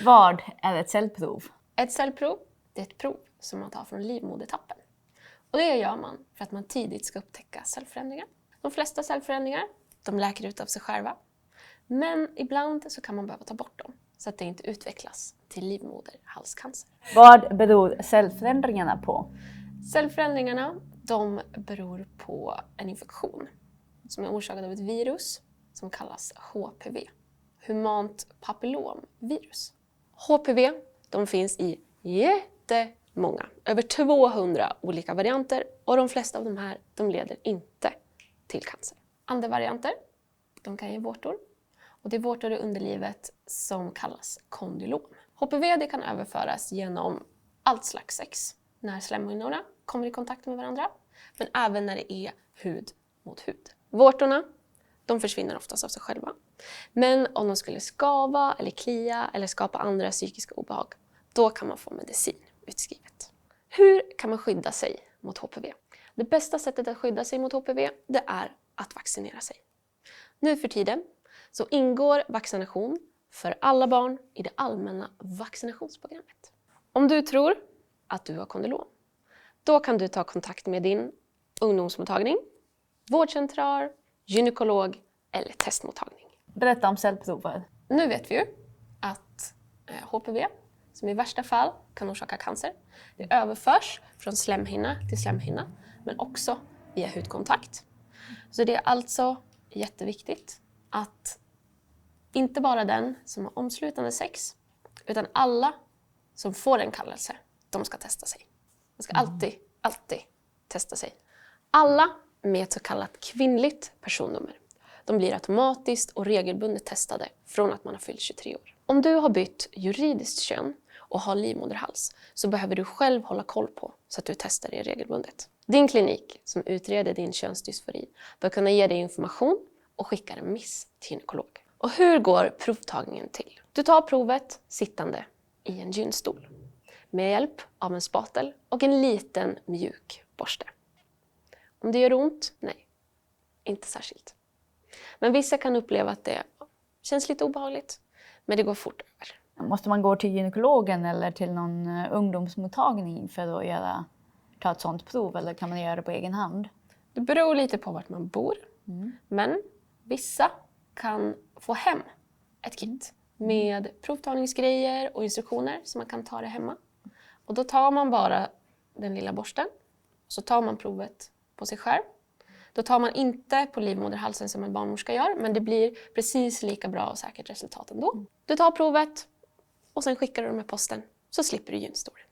Vad är ett cellprov? Ett cellprov, det är ett prov som man tar från livmodertappen. Och det gör man för att man tidigt ska upptäcka cellförändringar. De flesta cellförändringar, de läker ut av sig själva. Men ibland så kan man behöva ta bort dem så att det inte utvecklas till livmoderhalscancer. Vad beror cellförändringarna på? Cellförändringarna, de beror på en infektion som är orsakad av ett virus som kallas HPV. Humant papillomvirus. HPV, de finns i jättemånga, över 200 olika varianter, och de flesta av de här, de leder inte till cancer. Andra varianter, de kan ge vårtor, och det är vårtor i underlivet som kallas kondylom. HPV, det kan överföras genom allt slags sex, när slemhinnorna kommer i kontakt med varandra, men även när det är hud mot hud. Vårtorna, de försvinner oftast av sig själva. Men om de skulle skava eller klia eller skapa andra psykiska obehag, då kan man få medicin utskrivet. Hur kan man skydda sig mot HPV? Det bästa sättet att skydda sig mot HPV, det är att vaccinera sig. Nu för tiden så ingår vaccination för alla barn i det allmänna vaccinationsprogrammet. Om du tror att du har kondylom, då kan du ta kontakt med din ungdomsmottagning, vårdcentral, gynekolog eller testmottagning. Berätta om cellprover. Nu vet vi ju att HPV, som i värsta fall kan orsaka cancer, det överförs från slemhinna till slemhinna, men också via hudkontakt. Så det är alltså jätteviktigt att inte bara den som har omslutande sex, utan alla som får en kallelse, de ska testa sig. Man ska alltid testa sig. Alla med ett så kallat kvinnligt personnummer, de blir automatiskt och regelbundet testade från att man har fyllt 23 år. Om du har bytt juridiskt kön och har livmoderhals, så behöver du själv hålla koll på så att du testar dig regelbundet. Din klinik som utreder din könsdysfori bör kunna ge dig information och skicka remiss till gynekolog. Och hur går provtagningen till? Du tar provet sittande i en gynstol med hjälp av en spatel och en liten mjuk borste. Om det gör ont? Nej, inte särskilt. Men vissa kan uppleva att det känns lite obehagligt, men det går fort över. Måste man gå till gynekologen eller till någon ungdomsmottagning för att ta ett sådant prov, eller kan man göra det på egen hand? Det beror lite på vart man bor, men vissa kan få hem ett kit med provtagningsgrejer och instruktioner så man kan ta det hemma. Och då tar man bara den lilla borsten och så tar man provet på sig själv. Då tar man inte på livmoderhalsen som en barnmorska gör, men det blir precis lika bra och säkert resultat ändå. Du tar provet och sen skickar du det med posten, så slipper du gynstolen.